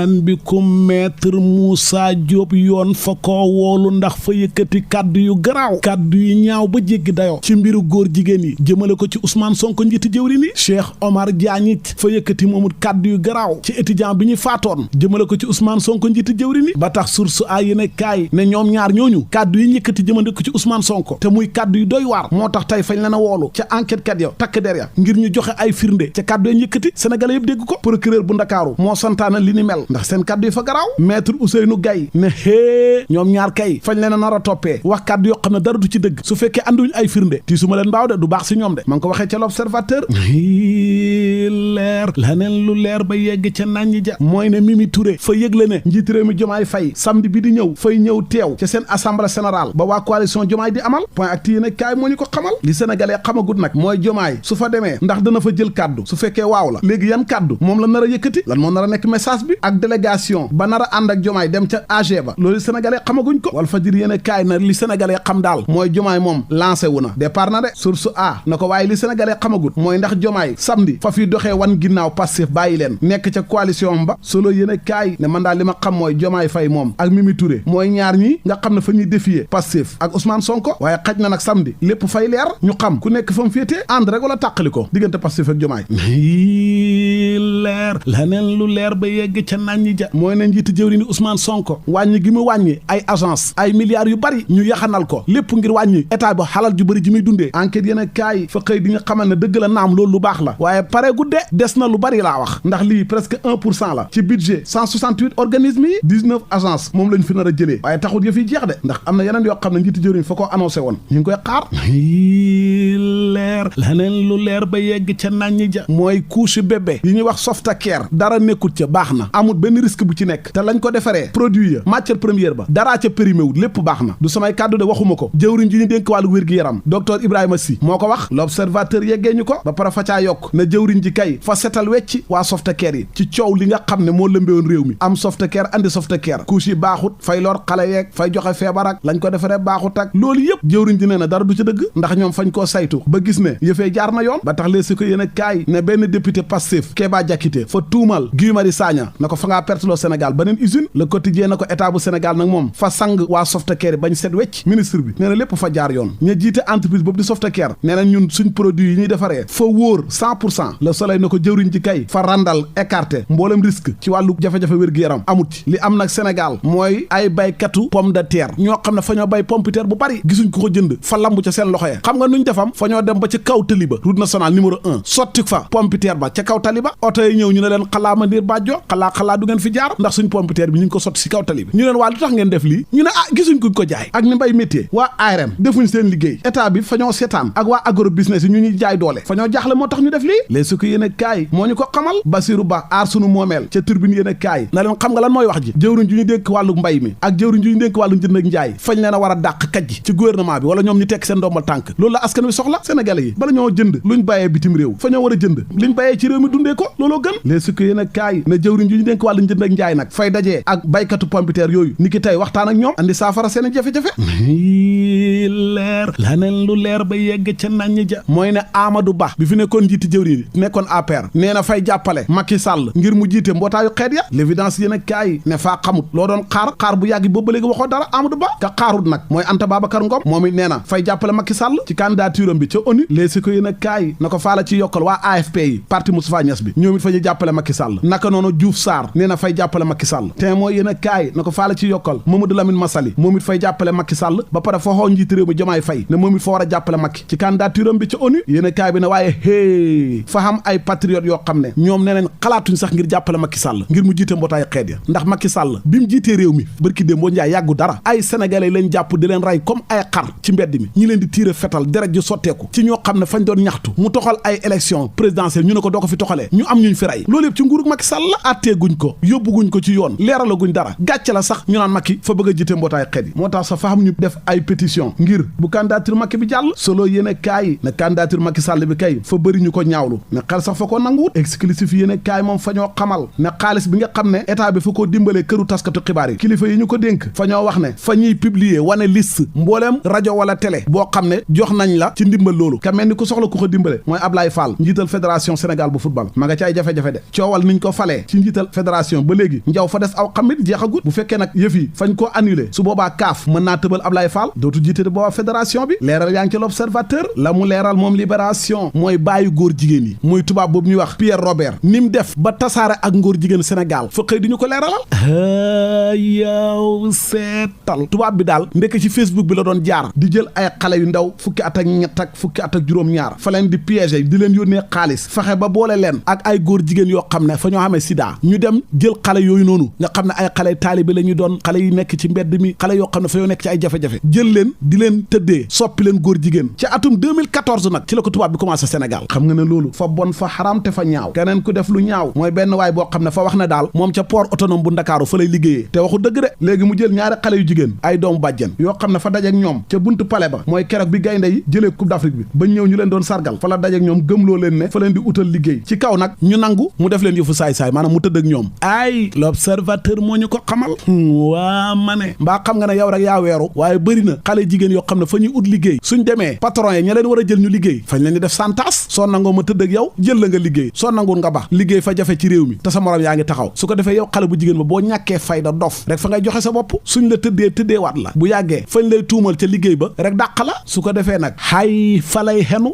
ahlan bikum maître Moussa Diop yoon fa koo woolu ndax fa yëkkati kàddu yu garaaw kàddu yu ñaaw ba jéggi dayoo ci mbiru góor jigéen yi jëmale ko ci Ousmane Sonko njiiti jëwri ni Cheikh Omar Diagne it fa yëkkati moomut kàddu yu garaaw ci étudiant bi ñu faatoon jëmale ko ci Ousmane Sonko njiiti jëwri ni ba tax source a yéene kaay ne ñoom ñaar ñooñu kàddu yi yëkkati jëmale ko ci Ousmane Sonko te muy kàddu yu doy waar moo tax tey fañ leen a woolu ca enquête kat ya takk der ya ngir ñu joxe ay firnde ca kàddu yi yëkkati sénégalais yëpp dégg ko procureur bu Ndakaaru moo santaana li ni mel ndax seen kàddu yi fa garaaw maître Ousseynou Gaye ne hee ñoom ñaar kay fañ leen a nar a toppee wax kàddu yoo xam ne dara du ci dëgg su fekkee anduñ ay firnde tii su ma leen mbaaw de du baax si ñoom de ma ngi ko waxee ca l'Observateur leer laneen lu leer ba yegg ca naññi ja mooy ne Mimi Touré fa yëgle ne njiit réew mi Jomaay Fay samedi bi di ñëw fay ñëw teew ca seen assemblée générale ba waa coalition Jomaay di amal point ak ti yéen kaay moo ñu ko xamal li sénégalais xamagut nag mooy Jomaay su fa demee ndax dana fa jël kàddu su fekkee waaw la léegi yan kàddu moom la nar a yëkkati lan moo nar a nekk message bi ak délégation ba nar a ànd ak Jomaay dem ca AG ba loolu sénégalais xamaguñ ko wal fajir yéen kaay na li sénégalais xam daal mooy Jomaay moom lancé wu na départ na de source a na ko waaye li sénégalais xamagut mooy ndax Jomaay samedi fa fi doxee wan ginnaaw Pastef bàyyi leen nekk ca coalition ba solo yéen kaay ne man daal li ma xam mooy Jomaay Fay moom ak Mimi Touré mooy ñaar ñi nga xam ne fa ñuy défier Pastef ak Ousmane Sonko waaye xaj na nag samedi lépp fay leer ñu xam ku nekk fa mu féetee ànd rek wala tàqali ko diggante Pastef ak Jomaay leer laneen lu leer ba yegg ca naññi ja mooy ne njiitu jëwri ni Ousmane Sonko wàññi gi mu wàññi ay agence ay milliards yu bari ñu yaxanal ko lépp ngir wàññi état ba xalal ju bëri ji muy dundee enquête yéen a kaay fa xëy di nga xamal ne dëgg la naam loolu lu baax la waaye pare gudde des na lu bari laa wax ndax lii presque 1% la ci budget 168 organismes yi 19 agences moom lañ fi nar a jëlee waaye taxut yëf yi jeex de ndax am na yeneen yoo xam ne njiitu jëwriñ fa ko annoncé woon ñu ngi koy xaar leer laneen lu leer ba yegg ca naññi ja mooy couche bébé yi ñuy wax Softacare dara nekkut ca baax na amul benn risque bu ci nekk te lañ ko defaree produit ya matière première ba daraa ca périmé wut lépp baax na du samay kàddu de waxuma ko jëwriñ ji ñu dénk wàllu wér-gi-yaram docteur Ibrahima Sy moo ko wax l'Observateur yeggee ñu ko ba pare fa caa yokk na jëwriñ ji kay fa setal wecci waa Softacare yi ci coow li nga xam ne moo lëmbewoon réew mi am Softacare andi Softacare couche yi baaxut fay lor xale yeeg fay joxe feebar ak lañ ko defaree baaxut ak loolu yëpp jëwriñ ji nee na dara du ci dëgg ndax ñoom fañ koo saytu ba gis ne yëfee jaar na yoon ba tax lee si ko yéen a kaay ne benn député Pastef Kéba Diakité fa tuumal Guy Marius Sagna na ko fa ngaa perteloo Sénégal beneen usine Le Quotidien na ko état bu Sénégal nag moom fa sang waa Softacare bañ set wecc ministre bi nee na lépp fa jaar yoon ña jiite entreprise boobu di Softacare nee na ñun suñ produit yi ñuy defaree fa wóor 100% Le Soleil na ko jëwriñ ji kay fa randal écarté mboolem risque ci wàllu jafe-jafe wér-gu-yaram amut ci li am nag Sénégal mooy ay baykatu pomme de terre ñoo xam ne fa ñoo bay pomme de terre bu bari gisuñ ko jënd fa lamb ca seen loxo ya xam nga nuñ defam fa ñoo dem ba ca kaw tali ba route nationale numéro 1 sotti fa pomme de terre ba ca kaw tali ba oto yi ñëw ñu ne leen xalaa ma ndiir bàjjo xalaa du ngeen fi jaar ndax suñ pomme de terre bi ñu ngi ko sotti si kaw tali bi ñu leen waa lu tax ngeen def lii ñu ne gisuñ kuñ ko jaay ak ni mbay métier waa ARM defuñ seen liggéey état bi fa ñoo seetaan ak waa agro business yi ñu ñuy jaay doole fa ñoo jaaxle moo tax ñu def lii léeg su ko yéen a kaay moo ñu ko xamal Basiru Ba aar sunu moomeel ca turbine yéen a kaay na leen xam nga lan mooy wax ji jëwriñ ju ñu dénk wàllu mbay mi ak jëwriñ ju ñu dénk wàllu njënd ak njaay fañ leen a war a dàq kaj ci gouvernement bi wala ñoom ñu tekk seen ndombal tànk loolu la askan wi soxla sénégalais yi bala ñoo jënd luñ bàyyee bitim réew fa ñoo war a jënd liñ bàyyee ci réew mi dundee ko looloo gën léeg su ko yéen a kaay na jëwriñ ju ñu dénk wàllu njënd ak njaay nag fay dajee ak baykatu pomme de terre yooyu ni ki tey waxtaan ak ñoom andi saafara seen i jafe-jafe leer laneen lu leer ba yegg ca nañ ja mooy ne Amadou Ba bi fi nekkoon njiiti jëwriñ yi nekkoon APR nee na fay jàppale Macky Sall ngir mu jiite mbootaayu xeet ya l'évidence yéen a kaay ne faa xamut loo doon xaar bu yàgg boobu ba léegi waxoo dara Amadou Ba ka xaarut nag mooy Anta Babacar Ngom moom it nee na fay jàppale Macky Sall ci candidature am bi ca ONU léegi ko yéen a kaay na ko faala ci yokkal waa AFP yi parti Moustapha Niasse bi ñoom it fa ñuy jàppale Macky Sall naka noonu Diouf Sarr nee na fay jàppale Macky Sall te mooy yéen a kaay na ko faala ci yokkal Mamadou Lamine Massaly moom it fay jàppale Macky Sall ba pare fa xoo njiit réew mi Diomaye Faye ne moom it fa war a jàppale Macky ci candidature am bi ca ONU yéen a kaay bi ne waaye hé fa xam ay patriotes yoo xam ne ñoom nee nañ xalaatuñ sax ngir jàppale Macky Sall ngir mu jiite mbootaay xeet ya ndax Macky Sall bi mu jiitee réew mi barki démb boo njaay yàggu dara ay sénégalais lañ jàpp di leen rey comme ay xar ci mbedd mi ñi leen di tiire fetal deret ju sotteeku ci ñoo xam ne fañ doon ñaxtu mu toxal ay élection présidentielle ñu ne ko doo ko fi toxalee ñu am ñuñ fi rey loolu yëpp ci nguurug Macky Sall la atteeguñ ko yóbbuguñ ko ci yoon leeralaguñ dara gàcce la sax ñu naan Macky fa bëgg a jiite mbootaay xeet yi moo tax sax fa xam ñu def ay pétition ngir bu candidature Macky bi jàll solo yéene kaay ne candidature Macky Sall bi kay fa bëri ñu ko ñaawlu ne xel sax fa ko nanguwut exclusif yéene kaay moom fa ñoo xamal ne xaalis bi nga xam ne état bi fa ko dimbalee këru taskatu xibaar yi kilifa yi ñu ko dénk fa ñoo wax ne fa ñuy publier wane liste mbooleem rajo wala télé boo xam ne jox nañ la ci ndimbal loolu ka mel ni ku soxla ku ko dimbale mooy Ablaye Fall njiital fédération Sénégal bu football ma nga ci ay jafe-jafe de coowal niñ ko falee ci njiital fédération ba léegi njaw fa des aw xamit jeexagut bu fekkee nag yëf yi fañ ko annulé su boobaa kaaf mën naa tëbal Ablaye Fall dootu jiite boobaa fédération bi leeral yaa ngi ci l'observateur la mu leeral moom libération mooy bàyyi góor jigéen yi muy tubaab boobu ñuy wax Pierre Robert ni mu def ba tasaare ak ngóor jigéen Sénégal fa xëy di ñu ko leeralal yow seetal tubaab bi daal ndekk ci Facebook bi la doon jaar di jël ay xale yu ndaw fukki at ak ñett ak fukki at ak juróom-ñaar fa leen di piéger di leen yónnee xaalis fexe ba boole leen ak ay góor jigéen yoo xam ne fa ñoo xamee sida ñu dem jël xale yooyu noonu nga xam ne ay xale taalibe la ñu doon xale yi nekk ci mbedd mi xale yoo xam ne fa yoo nekk ci ay jafe-jafe jël leen di leen tëddee soppi leen góor jigéen ci atum 2014 nag ci la ko tubaab bi commencé Sénégal xam nga ne loolu fa bon fa xaram te fa ñaaw keneen ku def lu ñaaw mooy benn waay boo xam ne fa wax ne daal moom ca port autonome bu Ndakaaru fa lay liggéeyee te waxu dëgg de léegi mu jël ñaari xale yu jigéen ay doomu bàjjen yoo xam ne fa dajeek ñoom ca buntu palais ba mooy keroog bi gaynde yi jëlee coupe d'Afrique bi ba ñëw ñu leen doon sargal fa la dajeek ñoom gëmloo leen ne fa leen di utal liggéey ci kaw nag ñu nangu mu def leen yëfu saay-saay maanaam mu tëdd ak ñoom ay l'observateur moo ñu ko xamal waa ma ne mbaa xam nga ne yow rek yaa weeru waaye bëri na xale jigéen yoo xam ne fa ñuy ut liggéey suñ demee patron yi ña leen war a jël ñu liggéey fañ leen di def santaas soo nangoo ma tëdd ak yow jël la nga liggéey soo nanguwul nga ba liggéey fa jafe ci réew mi te sa morom yaa ngi taxaw su ko defee yow xale bu jigéen ba boo ñàkkee fayda dof rek fa ngay joxe sa bopp suñ la tëddee waat la bu yàggee fañ lay tuumal ca liggéey ba rek dàq la su ko defee nag xay fa lay xenu